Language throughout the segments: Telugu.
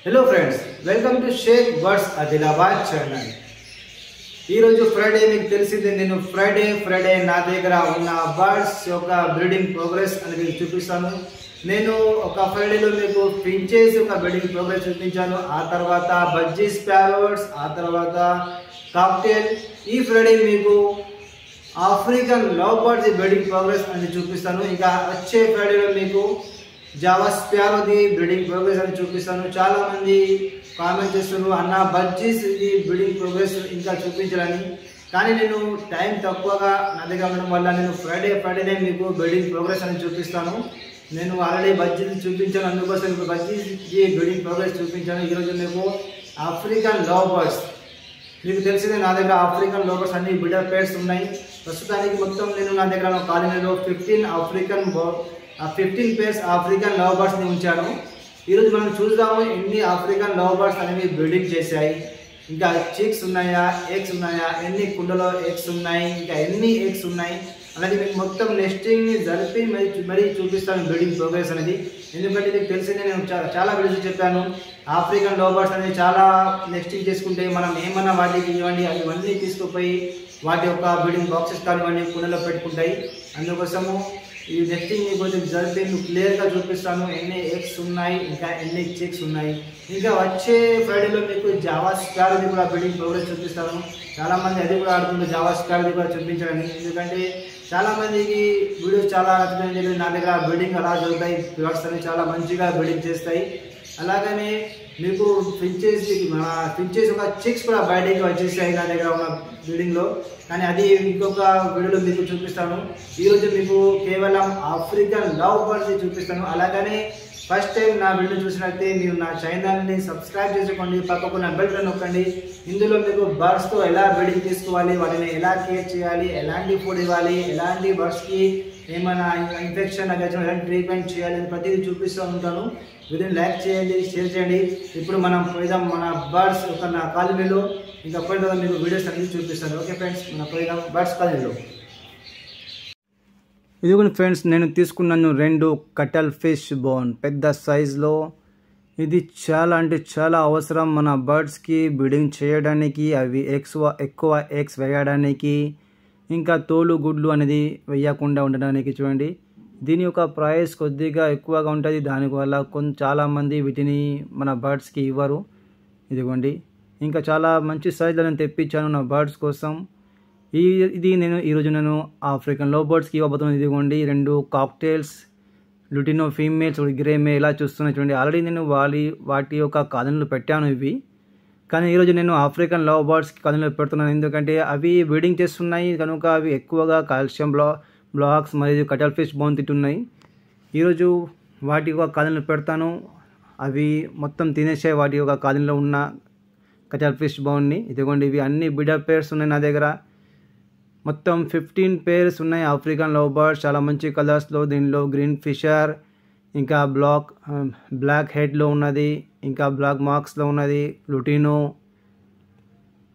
Hello friends, welcome to Sheikh birds Adilabad channel. Friday మీకు తెలిసిందే నేను ఫ్రైడే నా దగ్గర ఉన్న బర్డ్స్ యొక్క బ్రీడింగ్ ప్రోగ్రెస్ అనేది చూపిస్తాను। నేను ఒక ఫ్రైడేలో మీకు ఫించెస్ యొక్క బ్రీడింగ్ ప్రోగ్రెస్ చూపించాను, ఆ తర్వాత బజ్జీ స్పారోస్, ఆ తర్వాత కాక్టైల్। ఈ ఫ్రైడే మీకు African love birds breeding progress అనేది చూపిస్తాను। ఇంకా వచ్చే ఫ్రైడేలో మీకు Java sparrow the breeding progress అని చూపిస్తాను। చాలా మంది కామెంట్ చేస్తున్నారు అన్న బజ్జీస్ ది బ్రీడింగ్ ప్రోగ్రెస్ ఇంకా చూపించాలని, కానీ నేను టైం తక్కువగా నా దగ్గర ఉండడం వల్ల నేను ఫ్రైడేనే మీకు బ్రీడింగ్ ప్రోగ్రెస్ అని చూపిస్తాను। నేను ఆల్రెడీ బజ్జీస్ చూపించాను, అందుకోసం ఇప్పుడు బజ్జీస్ ది బ్రీడింగ్ ప్రోగ్రెస్ చూపించాను। ఈరోజు మీకు ఆఫ్రికన్ లవ్ బర్డ్స్, మీకు తెలిసిందే నా దగ్గర ఆఫ్రికన్ లవ్ బర్డ్స్ అన్ని బిడర్ పేర్స్ ఉన్నాయి। ప్రస్తుతానికి మొత్తం నేను నా దగ్గర కాలనీలో 15 పేర్స్ ఆఫ్రికన్ లవ్ బర్డ్స్ ని ఉంచాను। ఈరోజు మనం చూద్దాము ఎన్ని ఆఫ్రికన్ లవ్ బర్డ్స్ అనేవి బ్రీడింగ్ చేశాయి, ఇంకా చిక్స్ ఉన్నాయా, ఎగ్స్ ఉన్నాయా, ఎన్ని కుండలో ఎగ్స్ ఉన్నాయి, ఇంకా ఎన్ని ఎగ్స్ ఉన్నాయి అనేది మీకు మొత్తం నెస్టింగ్ ని జరిపి మరీ చూపిస్తాను బ్రీడింగ్ ప్రోగ్రెస్ అనేది। ఎందుకంటే మీకు తెలిసిందే నేను చాలా వీడియోస్ చెప్పాను, ఆఫ్రికన్ లవ్ బర్డ్స్ అనేవి చాలా నెస్టింగ్ చేసుకుంటే మనం ఏమన్నా వాటికి ఇవ్వండి అవన్నీ తీసుకుపోయి వాటి యొక్క బ్రీడింగ్ బాక్సెస్ కానివ్వండి కుండలో పెట్టుకుంటాయి। అందుకోసము ఈ నెస్టింగ్ కొంచెం జరిపి మీకు క్లియర్గా చూపిస్తాను ఎన్ని ఎగ్స్ ఉన్నాయి, ఇంకా ఎన్ని చిక్స్ ఉన్నాయి। ఇంకా వచ్చే ఫ్రైడేలో మీకు జావా స్పారోది కూడా బ్రీడింగ్ ప్రోగ్రెస్ చూపిస్తాను। చాలామంది అది కూడా ఆడుతుంది జావా స్పారోది కూడా చూపించడానికి, ఎందుకంటే చాలామందికి వీడియోస్ చాలా నచ్చుతాయి, నా దగ్గర బ్రీడింగ్ అలా జరుగుతాయి, బర్డ్స్ అని చాలా మంచిగా బ్రీడింగ్ చేస్తాయి। అలాగనే మీకు ఫించెస్ ఒక చిక్స్ కూడా బయటికి వచ్చేసాయి నా దగ్గర ఉన్న బ్రీడింగ్లో, కానీ అది ఇంకొక వీడియోలో మీకు చూపిస్తాను। ఈరోజు మీకు కేవలం ఆఫ్రికన్ లవ్ బర్డ్స్ చూపిస్తాను। అలాగనే ఫస్ట్ టైం నా వీడియో చూసినట్లయితే మీరు నా ఛానల్ని సబ్స్క్రైబ్ చేసుకోండి, పక్కకున్న బెల్ బటన్ నొక్కండి। ఇందులో మీకు బర్డ్స్తో ఎలా బ్రీడింగ్ తీసుకోవాలి, వాటిని ఎలా కేర్ చేయాలి, ఎలాంటి ఫుడ్ ఇవ్వాలి, ఎలాంటి బర్డ్స్కి ఏమైనా ఇన్ఫెక్షన్ ఎలాంటి ట్రీట్మెంట్ చేయాలి అని ప్రతిదీ చూపిస్తూ ఉంటాను। వీడియోని లైక్ చేయండి, షేర్ చేయండి। ఇప్పుడు మనం పోయిదాం మన బర్డ్స్ ఒక నా కాలనీలో, ఇంకా పోయిన తర్వాత మీకు వీడియోస్ అనేది చూపిస్తాను। ఓకే ఫ్రెండ్స్, మనం పోయిదాం బర్డ్స్ కాలనీలో। ఇదిగోండి ఫ్రెండ్స్, నేను తీసుకున్నాను 2 కటల్ ఫిష్ బోన్ పెద్ద సైజులో। ఇది చాలా అంటే చాలా అవసరం మన బర్డ్స్కి బ్రీడింగ్ చేయడానికి, అవి ఎక్కువ ఎగ్స్ వేయడానికి, ఇంకా తోలు గుడ్లు అనేది వేయకుండా ఉండడానికి। చూడండి, దీని యొక్క ప్రైస్ కొద్దిగా ఎక్కువగా ఉంటుంది, దానివల్ల చాలామంది వీటిని మన బర్డ్స్కి ఇవ్వరు। ఇదిగోండి, ఇంకా చాలా మంచి సైజులో నేను తెప్పించాను నా బర్డ్స్ కోసం। ఈరోజు నేను ఆఫ్రికన్ లవ్ బర్డ్స్కి ఇవ్వబోతున్నాను। ఇదిగోండి 2 కాక్టైల్స్, లుటినో ఫీమేల్స్, గ్రే మే ఇలా చూస్తున్నాయి చూడండి। ఆల్రెడీ నేను వాటి యొక్క కాలనీలో పెట్టాను ఇవి, కానీ ఈరోజు నేను ఆఫ్రికన్ లవ్ బర్డ్స్కి కాలనీలో పెడుతున్నాను, ఎందుకంటే అవి బ్రీడింగ్ చేస్తున్నాయి కనుక అవి ఎక్కువగా కాల్షియం బ్లాక్స్ మరియు కటల్ ఫిష్ బోన్ తింటున్నాయి। ఈరోజు వాటి యొక్క కాలనీలో పెడతాను, అవి మొత్తం తినేసే వాటి యొక్క కాలనీలో ఉన్న కటల్ ఫిష్ బోన్ని। ఇదిగోండి, ఇవి అన్ని బిడర్ పేర్స్ ఉన్నాయి నా దగ్గర, మొత్తం 15 పేర్స్ ఉన్నాయి ఆఫ్రికన్ లవ్ బర్డ్స్, చాలా మంచి కలర్స్లో। దీనిలో గ్రీన్ ఫిషర్, ఇంకా బ్లాక్ హెడ్లో ఉన్నది, ఇంకా బ్లాక్ మార్క్స్లో ఉన్నది, లుటినో,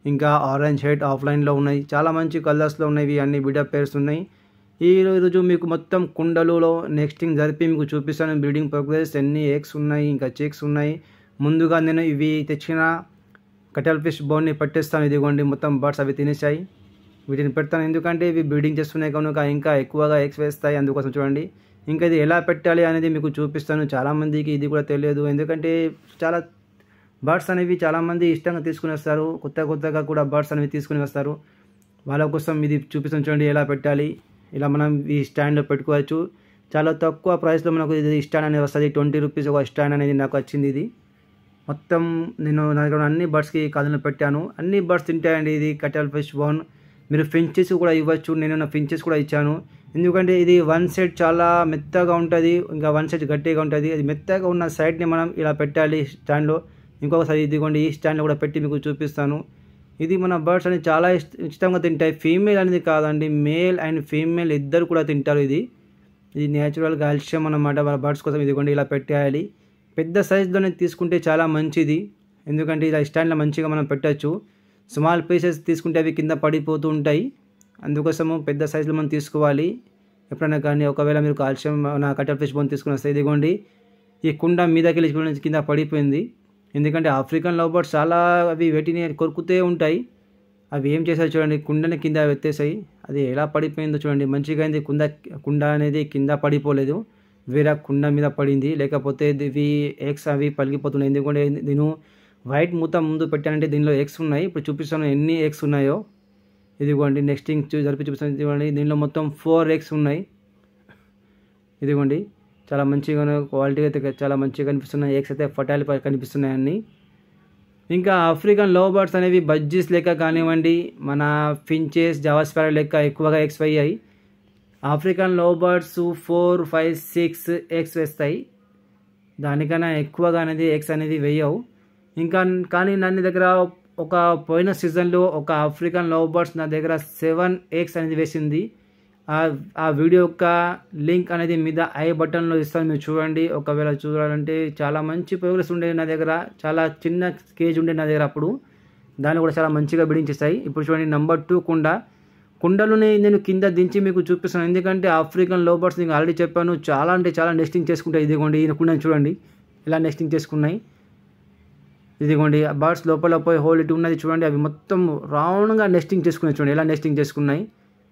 ఇంకా ఆరెంజ్ హెడ్ ఆఫ్లైన్లో ఉన్నాయి, చాలా మంచి కలర్స్లో ఉన్నాయి, ఇవి అన్ని బిడర్ పేర్స్ ఉన్నాయి। ఈరోజు మీకు మొత్తం కుండలలో నెక్స్టింగ్ జరిపి మీకు చూపిస్తాను బ్రీడింగ్ ప్రోగ్రెస్, ఎన్ని ఎగ్స్ ఉన్నాయి, ఇంకా చిక్స్ ఉన్నాయి। ముందుగా నేను ఇవి తెచ్చిన కటల్ ఫిష్ బోన్ని పట్టేస్తాను। ఇదిగోండి మొత్తం బర్డ్స్ అవి తినేసాయి, వీటిని పెడతాను ఎందుకంటే ఇవి బ్రీడింగ్ చేస్తున్నాయి కనుక ఇంకా ఎక్కువగా ఎగ్స్ వేస్తాయి, అందుకోసం చూడండి। ఇంకా ఇది ఎలా పెట్టాలి అనేది మీకు చూపిస్తాను, చాలామందికి ఇది కూడా తెలియదు, ఎందుకంటే చాలా బర్డ్స్ అనేవి చాలామంది ఇష్టంగా తీసుకుని వస్తారు, కొత్తగా కూడా బర్డ్స్ అనేవి తీసుకుని వస్తారు, వాళ్ళ కోసం ఇది చూపిస్తాను చూడండి ఎలా పెట్టాలి। ఇలా మనం ఈ స్టాండ్లో పెట్టుకోవచ్చు, చాలా తక్కువ ప్రైస్లో మనకు ఇది స్టాండ్ అనేది వస్తుంది, 20 రూపీస్ ఒక స్టాండ్ అనేది నాకు వచ్చింది। ఇది మొత్తం నేను నా దగ్గర అన్ని బర్డ్స్కి కాలనీలో పెట్టాను, అన్ని బర్డ్స్ తింటాయండి ఇది కటల్ ఫిష్ బోన్। మీరు ఫించెస్ కూడా ఇవ్వచ్చు, నేను నా ఫించెస్ కూడా ఇచ్చాను, ఎందుకంటే ఇది 1 సైడ్ చాలా మెత్తగా ఉంటుంది, ఇంకా 1 సైడ్ గట్టిగా ఉంటుంది, అది మెత్తగా ఉన్న సైడ్ని మనం ఇలా పెట్టాలి స్టాండ్లో। ఇంకొకసారి ఇదిగోండి ఈ స్టాండ్లో కూడా పెట్టి మీకు చూపిస్తాను। ఇది మన బర్డ్స్ అనేది చాలా ఇష్టంగా తింటాయి, ఫీమేల్ అనేది కాదండి, మేల్ అండ్ ఫీమేల్ ఇద్దరు కూడా తింటారు। ఇది న్యాచురల్ కాల్షియం అన్నమాట మన బర్డ్స్ కోసం। ఇదిగోండి ఇలా పెట్టేయాలి, పెద్ద సైజులోనే తీసుకుంటే చాలా మంచిది, ఎందుకంటే ఇలా స్టాండ్లో మంచిగా మనం పెట్టచ్చు, స్మాల్ పీసెస్ తీసుకుంటే అవి కింద పడిపోతూ ఉంటాయి, అందుకోసము పెద్ద సైజులో మనం తీసుకోవాలి ఎప్పుడైనా కానీ। ఒకవేళ మీరు కాల్షియం కటల్ ఫిష్ బోన్ తీసుకుని వస్తే ఇదిగోండి ఈ కుండ మీదకి వెళ్ళి కింద పడిపోయింది, ఎందుకంటే ఆఫ్రికన్ లవ్ బర్డ్స్ చాలా అవి వీటిని కొరుకుతూ ఉంటాయి. అవి ఏం చేశాయి చూడండి, కుండని కింద ఎత్తేసాయి. అది ఎలా పడిపోయిందో చూడండి. మంచిగా అయింది, కుండ అనేది కింద పడిపోలేదు, వేరే కుండ మీద పడింది. లేకపోతే ఇవి ఎగ్స్ అవి పలిగిపోతున్నాయి. ఎందుకంటే నేను వైట్ మూత ముందు పెట్టానంటే దీనిలో ఎగ్స్ ఉన్నాయి. ఇప్పుడు చూపిస్తాను ఎన్ని ఎగ్స్ ఉన్నాయో. ఇదిగోండి నెక్స్టింగ్ జరిపి చూపిస్తాను. ఇదిగోండి దీనిలో మొత్తం 4 ఎగ్స్ ఉన్నాయి. ఇదిగోండి చాలా మంచిగా క్వాలిటీ అయితే చాలా మంచిగా కనిపిస్తున్నాయి. ఎగ్స్ అయితే ఫర్టైల్ కనిపిస్తున్నాయి అన్నీ. ఇంకా ఆఫ్రికన్ లవ్ బర్డ్స్ అనేవి బజ్జీస్ లెక్క కానివ్వండి, మన ఫించెస్, జావా స్పారో లెక్క ఎక్కువగా ఎగ్స్ వేయాయి. ఆఫ్రికన్ లవ్ బర్డ్స్ 4, 5, 6 ఎగ్స్ వేస్తాయి. దానికన్నా ఎక్కువగా అనేది ఎగ్స్ అనేది వేయవు. ఇంకా కానీ నా దగ్గర ఒక పోయిన సీజన్లో ఒక ఆఫ్రికన్ లవ్ బర్డ్స్ నా దగ్గర 7 ఎగ్స్ అనేది వేసింది. ఆ వీడియో యొక్క లింక్ అనేది మీద ఐ బటన్లో ఇస్తాను, మీరు చూడండి. ఒకవేళ చూడాలంటే చాలా మంచి ప్రోగ్రెస్ ఉండేది నా దగ్గర. చాలా చిన్న కేజ్ ఉండేది నా దగ్గర అప్పుడు. దాన్ని కూడా చాలా మంచిగా బిడింగ్ చేస్తాయి. ఇప్పుడు చూడండి నెంబర్ 2 కుండలోనే నేను కింద దించి మీకు చూపిస్తున్నాను. ఎందుకంటే ఆఫ్రికన్ లవ్ బర్డ్స్ నేను ఆల్రెడీ చెప్పాను చాలా అంటే చాలా నెస్టింగ్ చేసుకుంటాయి. ఇదిగోండి ఈ కుండని చూడండి ఎలా నెస్టింగ్ చేసుకున్నాయి. ఇదిగోండి బర్డ్స్ లోపల పోయి హోల్ ఇటు ఉన్నది చూడండి. అవి మొత్తం రౌండ్గా నెస్టింగ్ చేసుకున్నాయి చూడండి ఎలా నెస్టింగ్ చేసుకున్నాయి.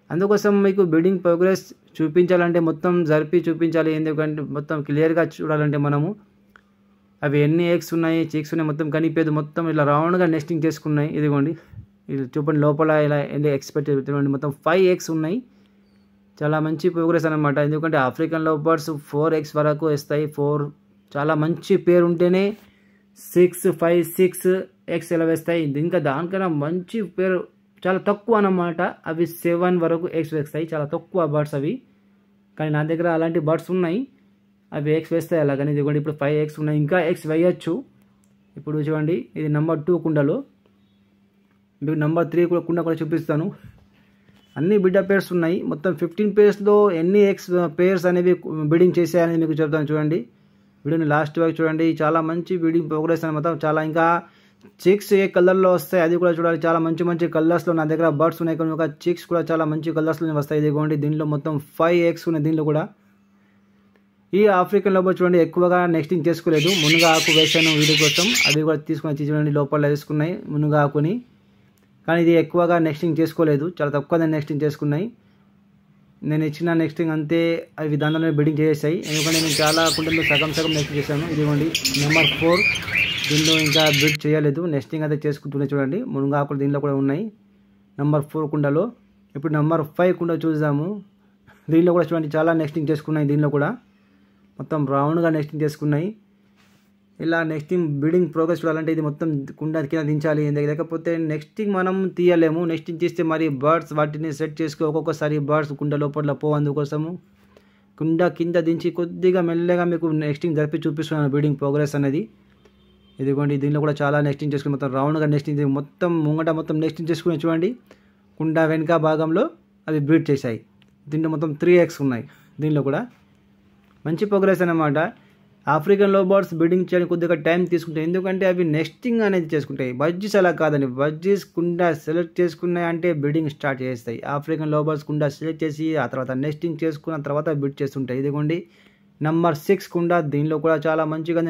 అందుకోసం మీకు బిడింగ్ ప్రోగ్రెస్ చూపించాలంటే మొత్తం జరిపి చూపించాలి. ఎందుకంటే మొత్తం క్లియర్గా చూడాలంటే మనము అవి ఎన్ని ఎగ్స్ ఉన్నాయి, చిక్స్ ఉన్నాయి మొత్తం కనిపేది. మొత్తం ఇలా రౌండ్గా నెస్టింగ్ చేసుకున్నాయి. ఇదిగోండి ఇది చూపండి లోపల ఇలా ఎక్స్పెక్ట్ చూడండి మొత్తం 5 ఎగ్స్ ఉన్నాయి. చాలా మంచి ప్రోగ్రెస్ అనమాట. ఎందుకంటే ఆఫ్రికన్ లవ్ బర్డ్స్ 4 ఎగ్స్ వరకు వేస్తాయి. 4 చాలా మంచి పేరు ఉంటేనే 6, 5, 6 ఎగ్స్ ఎలా వేస్తాయి. ఇంకా దానికన్నా మంచి పేరు చాలా తక్కువ అన్నమాట. అవి 7 వరకు ఎగ్స్ వేస్తాయి. చాలా తక్కువ బర్డ్స్ అవి. కానీ నా దగ్గర అలాంటి బర్డ్స్ ఉన్నాయి, అవి ఎగ్స్ వేస్తాయి అలాగని. ఇదిగోండి ఇప్పుడు 5 ఎగ్స్ ఉన్నాయి, ఇంకా ఎగ్స్ వేయచ్చు. ఇప్పుడు చూడండి ఇది నెంబర్ 2 కుండలో. మీకు నెంబర్ 3 కుండ కూడా చూపిస్తాను. అన్ని బిడ్డ పేర్స్ ఉన్నాయి. మొత్తం 15 పేర్స్లో ఎన్ని ఎగ్స్ పేర్స్ అనేవి బిడింగ్ చేసాయని మీకు చెప్తాను చూడండి. వీడియోని లాస్ట్ వరకు చూడండి. చాలా మంచి బిడింగ్ ప్రోగ్రెస్ అనమాట. చాలా ఇంకా చిక్స్ ఏ కలర్లో వస్తాయి అది కూడా చూడాలి. చాలా మంచి మంచి కలర్స్లో నా దగ్గర బర్డ్స్ ఉన్నాయి. కానీ ఒక చిక్స్ కూడా చాలా మంచి కలర్స్లో వస్తాయి. ఇదిగోండి దీనిలో మొత్తం 5 ఎగ్స్ ఉన్నాయి దీనిలో కూడా. ఈ ఆఫ్రికన్ లవ్ బర్డ్ చూడండి ఎక్కువగా నెస్టింగ్ చేసుకోలేదు. మునుగా ఆకు వేసాను వీడియో కోసం, అవి కూడా తీసుకుని చూడండి లోపల వేసుకున్నాయి మునుగా ఆకుని. కానీ ఇది ఎక్కువగా నెస్టింగ్ చేసుకోలేదు, చాలా తక్కువ నెస్టింగ్ చేసుకున్నాయి. నేను ఇచ్చిన నెస్టింగ్ అంతే అవి దానిలోనే బిడింగ్ చేసేసాయి. ఎందుకంటే నేను చాలా కుండల్లో సగం నెస్టింగ్ చేశాను. ఇదిగోండి నెంబర్ 4 దీనిలో ఇంకా బిడ్ చేయలేదు, నెస్టింగ్ అయితే చేసుకుంటున్నాయి చూడండి. మునుగా ఆకులు దీనిలో కూడా ఉన్నాయి నెంబర్ 4 కుండలో. ఇప్పుడు నెంబర్ 5 కుండ చూద్దాము. దీనిలో కూడా చూడండి చాలా నెస్టింగ్ చేసుకున్నాయి. దీనిలో కూడా మొత్తం రౌండ్గా నెస్టింగ్ చేసుకున్నాయి. ఇలా నెస్టింగ్ బిడింగ్ ప్రోగ్రెస్ చూడాలంటే ఇది మొత్తం కుండ కింద దించాలి. లేకపోతే నెస్టింగ్ మనం తీయలేము. నెస్టింగ్ తీస్తే మరి బర్డ్స్ వాటిని సెట్ చేసుకో ఒక్కొక్కసారి బర్డ్స్ కుండ లోపల అందుకోసము కుండ కింద దించి కొద్దిగా మెల్లగా మీకు నెస్టింగ్ జరిపి చూపిస్తున్నాను బిడింగ్ ప్రోగ్రెస్ అనేది. ఇదిగోండి దీనిలో కూడా చాలా నెస్టింగ్ చేసుకుని మొత్తం రౌండ్గా నెస్టింగ్ మొత్తం ముంగట మొత్తం నెస్టింగ్ చేసుకుని చూడండి. కుండ వెనుక భాగంలో అవి బ్రీడ్ చేశాయి. దీంట్లో మొత్తం 3 ఎగ్స్ ఉన్నాయి. దీనిలో కూడా మంచి ప్రోగ్రెస్ అన్నమాట. ఆఫ్రికన్ లవ్ బర్డ్స్ బిడింగ్ చేయడానికి కొద్దిగా టైం తీసుకుంటాయి. ఎందుకంటే అవి నెస్టింగ్ అనేది చేసుకుంటాయి. బజ్జీస్ అలా కాదండి. బజ్జీస్ కుండ సెలెక్ట్ చేసుకున్నాయి అంటే బిడింగ్ స్టార్ట్ చేస్తాయి. ఆఫ్రికన్ లవ్ బర్డ్స్ కుండ సెలెక్ట్ చేసి ఆ తర్వాత నెస్టింగ్ చేసుకున్న తర్వాత బిడ్ చేస్తుంటాయి. ఇదిగోండి నెంబర్ 6 కుండ. దీనిలో కూడా చాలా మంచిగా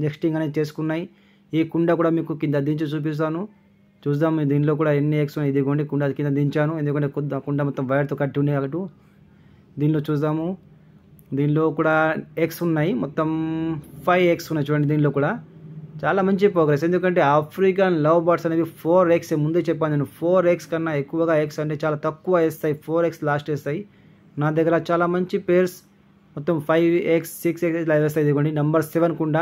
నెస్టింగ్ అనేది చేసుకున్నాయి. ఈ కుండ కూడా మీకు కింద దించి చూపిస్తాను, చూద్దాం దీనిలో కూడా ఎన్ని ఎగ్స్ ఉన్నాయి. ఇదిగోండి కుండ కింద దించాను, ఎందుకంటే కుండ మొత్తం వైర్తో కట్టి ఉన్నాయి అటు. దీనిలో చూద్దాము. దీనిలో కూడా ఎగ్స్ ఉన్నాయి, మొత్తం 5 ఎగ్స్ ఉన్నాయి చూడండి. దీనిలో కూడా చాలా మంచి ప్రోగ్రెస్. ఎందుకంటే ఆఫ్రికన్ లవ్ బర్డ్స్ అనేవి 4 ఎగ్స్ ముందే చెప్పాను నేను. 4 ఎగ్స్ కన్నా ఎక్కువగా ఎగ్స్ అంటే చాలా తక్కువ వేస్తాయి. 4 ఎగ్స్ లాస్ట్ వేస్తాయి. నా దగ్గర చాలా మంచి పేర్స్ మొత్తం 5 ఎగ్స్ 6 ఎగ్స్ ఇలా వేస్తాయి. ఇదిగోండి నెంబర్ 7 కుండ.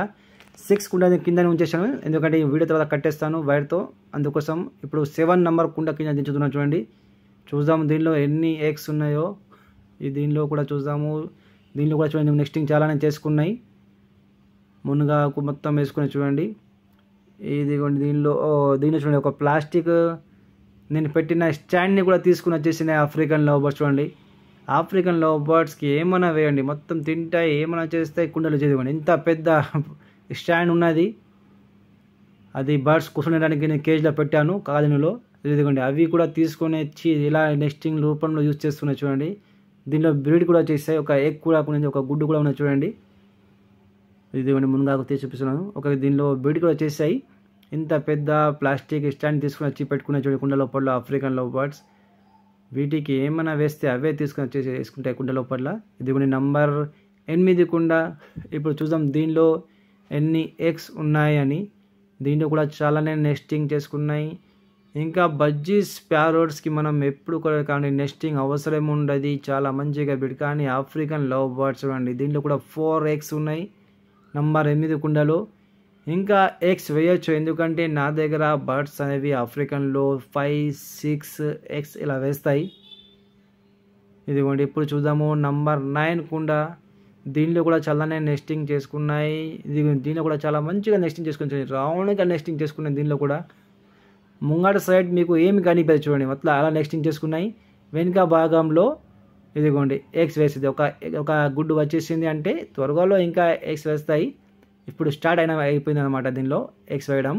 6 కుండ కింద ఉంచేసాను, ఎందుకంటే ఈ వీడియో తర్వాత కట్టేస్తాను వైర్తో, అందుకోసం. ఇప్పుడు 7 నెంబర్ కుండ కింద దించుతున్నాను చూడండి. చూద్దాము దీనిలో ఎన్ని ఎగ్స్ ఉన్నాయో. దీనిలో కూడా చూద్దాము. దీనిలో కూడా చూడండి నెక్స్టింగ్ చాలానే చేసుకున్నాయి. మునుగా మొత్తం వేసుకుని చూడండి. ఇదిగోండి దీనిలో చూడండి ఒక ప్లాస్టిక్ నేను పెట్టిన స్టాండ్ని కూడా తీసుకుని వచ్చేసినాయి ఆఫ్రికన్ లవ్ బర్డ్స్ చూడండి. ఆఫ్రికన్ లవ్ బర్డ్స్కి ఏమైనా వేయండి మొత్తం తింటాయి, ఏమైనా చేస్తాయి. కుండలు చదివండి ఇంత పెద్ద స్టాండ్ ఉన్నది. అది బర్డ్స్ కూర్చునేడానికి నేను కేజ్లో పెట్టాను కాలనీలో. ఇదిగోండి అవి కూడా తీసుకొని వచ్చి ఇలా నెస్టింగ్ రూపంలో యూజ్ చేస్తున్నాయి చూడండి. దీనిలో బ్రీడ్ కూడా చేస్తాయి. ఒక ఎగ్ కూడా ఉన్నది, ఒక గుడ్డు కూడా ఉన్నది చూడండి. ఇదిగోండి మునగాకు తీసి చూపిస్తున్నాను. దీనిలో బీడ్ కూడా వచ్చేసాయి. ఇంత పెద్ద ప్లాస్టిక్ స్టాండ్ తీసుకుని వచ్చి పెట్టుకున్న చూడండి కుండ లోపల ఆఫ్రికన్ లవ్ బర్డ్స్. వీటికి ఏమైనా వేస్తే అవే తీసుకుని వచ్చేసి వేసుకుంటాయి కుండ లోపల. ఇదిగోండి నంబర్ 8 కుండ. ఇప్పుడు చూద్దాం దీనిలో ఎన్ని ఎగ్స్ ఉన్నాయని. దీంట్లో కూడా చాలానే నెస్టింగ్ చేసుకున్నాయి. ఇంకా బజ్జీస్ ప్యారోట్స్కి మనం ఎప్పుడు కూడా కానీ నెస్టింగ్ అవసరం ఉండదు, చాలా మంచిగా బిడ్. కానీ ఆఫ్రికన్ లవ్ బర్డ్స్ చూడండి దీంట్లో కూడా 4 ఎగ్స్ ఉన్నాయి నంబర్ 8 కుండలో. ఇంకా ఎగ్స్ వేయచ్చు, ఎందుకంటే నా దగ్గర బర్డ్స్ అనేవి ఆఫ్రికన్లో 5-6 ఎగ్స్ ఇలా వేస్తాయి. ఇదిగోండి ఇప్పుడు చూద్దాము నంబర్ 9 కుండ. దీనిలో కూడా చాలానే నెస్టింగ్ చేసుకున్నాయి. దీనిలో కూడా చాలా మంచిగా నెస్టింగ్ చేసుకుని రౌండ్గా నెస్టింగ్ చేసుకున్నాయి. దీనిలో కూడా ముంగట సైడ్ మీకు ఏమి కనిపించదు చూడండి, మొత్తం అలా నెస్టింగ్ చేసుకున్నాయి. వెనుక భాగంలో ఇదిగోండి ఎగ్స్ వేసింది. ఒక గుడ్డు వచ్చేసింది అంటే త్వరలో ఇంకా ఎగ్స్ వేస్తాయి. ఇప్పుడు స్టార్ట్ అయిపోయింది అనమాట దీనిలో ఎగ్స్ వేయడం.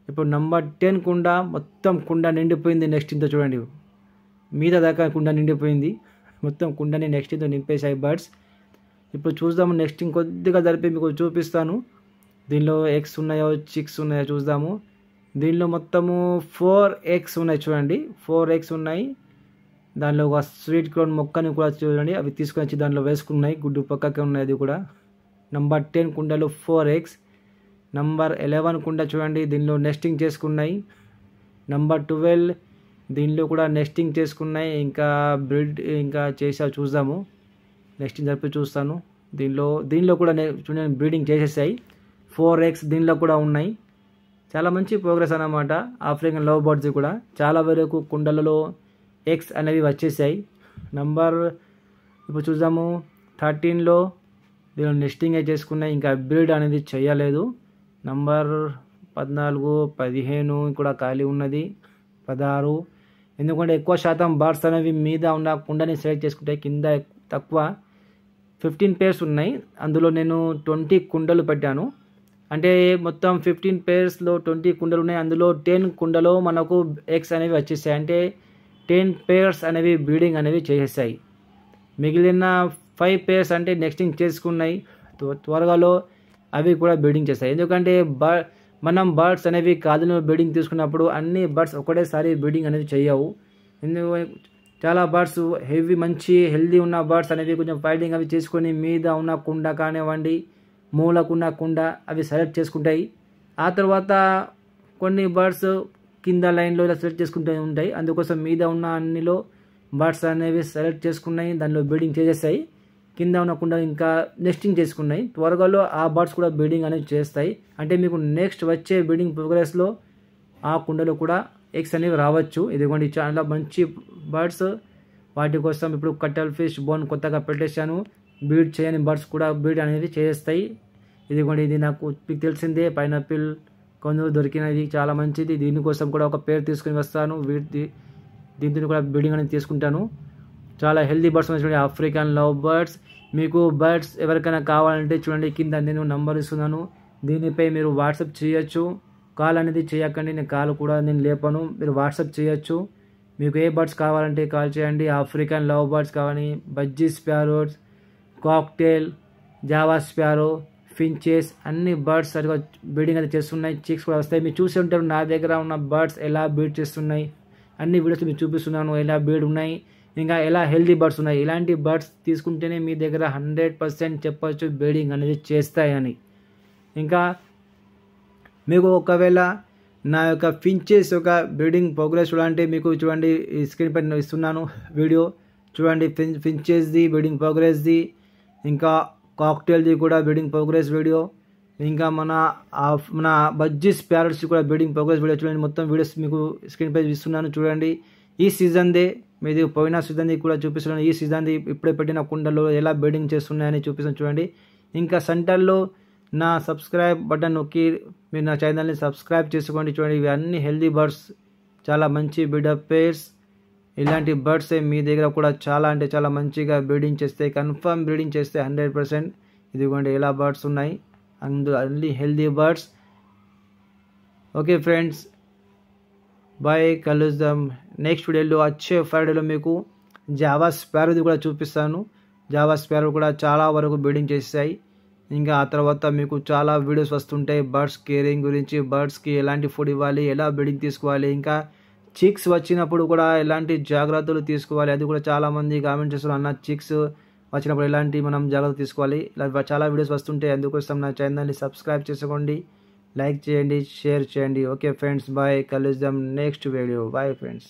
ఇప్పుడు నంబర్ 10 కుండ. మొత్తం కుండ నిండిపోయింది నెస్టింగ్తో చూడండి, మీద దాకా కుండ నిండిపోయింది. మొత్తం కుండని నెస్టింగ్తో నింపేసాయి బర్డ్స్. ఇప్పుడు చూద్దాము నెస్టింగ్ కొద్దిగా జరిపి మీకు చూపిస్తాను. దీనిలో ఎగ్స్ ఉన్నాయో చిక్స్ ఉన్నాయో చూద్దాము. దీనిలో మొత్తము 4 ఎగ్స్ ఉన్నాయి చూడండి, 4 ఎగ్స్ ఉన్నాయి. దానిలో ఒక స్వీట్ కార్న్ మొక్కని కూడా చూడండి, అవి తీసుకొని వచ్చి దానిలో వేసుకున్నాయి. గుడ్డు పక్కకే ఉన్నాయి అది కూడా. నంబర్ 10 కుండలో 4 ఎగ్స్. నంబర్ 11 కుండ చూడండి, దీనిలో నెస్టింగ్ చేసుకున్నాయి. నంబర్ 12 దీనిలో కూడా నెస్టింగ్ చేసుకున్నాయి. ఇంకా బ్రిడ్ ఇంకా చేసా చూద్దాము, నెస్టింగ్ జరిపి చూస్తాను. దీనిలో కూడా చూడండి బ్రీడింగ్ చేసేసాయి. 4 ఎగ్స్ దీనిలో కూడా ఉన్నాయి. చాలా మంచి ప్రోగ్రెస్ అన్నమాట ఆఫ్రికన్ లవ్ బర్డ్స్ కూడా. చాలా వరకు కుండలలో ఎగ్స్ అనేవి వచ్చేసాయి. ఇప్పుడు చూద్దాము 13లో దీనిలో నెస్టింగ్ చేసుకున్నాయి, ఇంకా బ్రీడ్ అనేది చేయలేదు. నంబర్ 14, 15 కూడా ఖాళీ ఉన్నది. 16 ఎందుకంటే ఎక్కువ శాతం బర్డ్స్ అనేవి మీద ఉన్న కుండని సెలెక్ట్ చేసుకుంటాయి, కింద తక్కువ. 15 పేర్స్ ఉన్నాయి, అందులో నేను 20 కుండలు పెట్టాను. అంటే మొత్తం 15 పేర్స్లో 20 కుండలు ఉన్నాయి. అందులో 10 కుండలో మనకు ఎగ్స్ అనేవి వచ్చేసాయి. అంటే 10 పేర్స్ అనేవి బ్రీడింగ్ అనేవి చేసేసాయి. మిగిలిన 5 పేర్స్ అంటే నెక్స్టింగ్ చేసుకున్నాయి. త్వరలో అవి కూడా బ్రీడింగ్ చేస్తాయి. ఎందుకంటే మనం బర్డ్స్ అనేవి కాదులో బ్రీడింగ్ తీసుకున్నప్పుడు అన్ని బర్డ్స్ ఒకటేసారి బ్రీడింగ్ అనేది చేయవు. చాలా బర్డ్స్ మంచి హెల్దీ ఉన్న బర్డ్స్ అనేవి కొంచెం ఫైటింగ్ అవి చేసుకొని మీద ఉన్న కుండ కానివ్వండి, మూలకున్న కుండ అవి సెలెక్ట్ చేసుకుంటాయి. ఆ తర్వాత కొన్ని బర్డ్స్ కింద లైన్లో ఇలా సెలెక్ట్ చేసుకుంటూ ఉంటాయి. అందుకోసం మీద ఉన్న అన్నిలో బర్డ్స్ అనేవి సెలెక్ట్ చేసుకున్నాయి, దానిలో బ్రీడింగ్ చేసేస్తాయి. కింద ఉన్న కుండ ఇంకా నెస్టింగ్ చేసుకున్నాయి. త్వరలో ఆ బర్డ్స్ కూడా బ్రీడింగ్ అనేది చేస్తాయి. అంటే మీకు నెక్స్ట్ వచ్చే బ్రీడింగ్ ప్రోగ్రెస్లో ఆ కుండలో కూడా ఎగ్స్ అనేవి రావచ్చు. ఇదిగోండి చాలా మంచి బర్డ్స్. వాటి కోసం ఇప్పుడు కట్టల్ ఫిష్ బోన్ కొత్తగా పెట్టేశాను. బ్రీడ్ చేయని బర్డ్స్ కూడా బ్రీడ్ అనేది చేస్తాయి. ఇదిగోండి ఇది నాకు మీకు తెలిసిందే, పైనాపిల్ కొందరు దొరికినది చాలా మంచిది. దీనికోసం కూడా ఒక పేరు తీసుకుని వస్తాను. దీంతో కూడా బ్రీడింగ్ అనేది తీసుకుంటాను. చాలా హెల్దీ బర్డ్స్ ఉన్నాయి చూడండి, ఆఫ్రికన్ లవ్ బర్డ్స్. మీకు బర్డ్స్ ఎవరికైనా కావాలంటే చూడండి కింద నేను నంబర్ ఇస్తున్నాను, దీనిపై మీరు వాట్సాప్ చేయొచ్చు. కాల్ అనేది చేయకండి, నేను కాల్ కూడా నేను లేపను, మీరు వాట్సాప్ చేయొచ్చు. మీకు ఏ బర్డ్స్ కావాలంటే కాల్ చేయండి. ఆఫ్రికన్ లవ్ బర్డ్స్ కావాలి, budgies parrots, cockatiel, Java sparrow, finches అన్ని బర్డ్స్ సరిగా బ్రీడింగ్ అయితే చేస్తున్నాయి. చిక్స్ కూడా వస్తాయి. మీరు చూసి ఉంటారు నా దగ్గర ఉన్న బర్డ్స్ ఎలా బ్రీడ్ చేస్తున్నాయి. అన్ని వీడియోస్ మీకు చూపిస్తున్నాను, ఎలా బ్రీడ్ ఉన్నాయి, ఇంకా ఎలా హెల్దీ బర్డ్స్ ఉన్నాయి. ఇలాంటి బర్డ్స్ తీసుకుంటేనే మీ దగ్గర 100% చెప్పచ్చు బ్రీడింగ్ అనేది చేస్తాయని. ఇంకా మీకు ఒకవేళ నా యొక్క ఫించెస్ యొక్క బ్రీడింగ్ ప్రోగ్రెస్ చూడాలంటే మీకు చూడండి ఈ స్క్రీన్ పైన ఇస్తున్నాను వీడియో చూడండి. ఫించెస్ది బ్రీడింగ్ ప్రోగ్రెస్ది, ఇంకా కాక్టైల్ది కూడా బ్రీడింగ్ ప్రోగ్రెస్ వీడియో, ఇంకా మన బజ్జీస్ ప్యారెట్స్ కూడా బ్రీడింగ్ ప్రోగ్రెస్ వీడియో చూడండి. మొత్తం వీడియోస్ మీకు స్క్రీన్ పై ఇస్తున్నాను చూడండి. ఈ సీజన్దే మీది పోయిన సీజన్ది కూడా చూపిస్తున్నాను. ఈ సీజన్ది ఇప్పుడే పెట్టిన కుండలో ఎలా బ్రీడింగ్ చేస్తున్నాయని చూపిస్తాను చూడండి. ఇంకా సెంటర్లో నా సబ్స్క్రైబ్ బటన్ నొక్కి మీరు నా ఛానల్ని సబ్స్క్రైబ్ చేసుకోండి చూడండి. ఇవి అన్ని హెల్దీ బర్డ్స్, చాలా మంచి బిల్డప్ పేర్స్. ఇలాంటి బర్డ్స్ మీ దగ్గర కూడా చాలా అంటే చాలా మంచిగా బ్రీడింగ్ చేస్తే, కన్ఫర్మ్ బ్రీడింగ్ చేస్తే 100%. ఇదిగోండి ఎలా బర్డ్స్ ఉన్నాయి, అందులో అన్ని healthy birds. Okay friends, bye, కలుద్దాం నెక్స్ట్ వీడియోలో. వచ్చే ఫ్రైడేలో మీకు జావా స్పారోది కూడా చూపిస్తాను. జావా స్పారో కూడా చాలా వరకు బ్రీడింగ్ చేస్తాయి. ఇంకా ఆ తర్వాత మీకు చాలా వీడియోస్ వస్తుంటాయి బర్డ్స్ కేరింగ్ గురించి, బర్డ్స్కి ఎలాంటి ఫుడ్ ఇవ్వాలి, ఎలా బ్రీడింగ్ తీసుకోవాలి, ఇంకా చిక్స్ వచ్చినప్పుడు కూడా ఎలాంటి జాగ్రత్తలు తీసుకోవాలి, అది కూడా చాలామంది కామెంట్ చేస్తారు, అన్న చిక్స్ వచ్చినప్పుడు ఎలాంటి మనం జాగ్రత్తలు తీసుకోవాలి. ఇలా చాలా వీడియోస్ వస్తుంటాయి. అందుకోసం నా ఛానల్ని సబ్స్క్రైబ్ చేసుకోండి, లైక్ చేయండి, షేర్ చేయండి. ఓకే ఫ్రెండ్స్, బాయ్, కలుద్దాం నెక్స్ట్ వీడియో. Bye friends.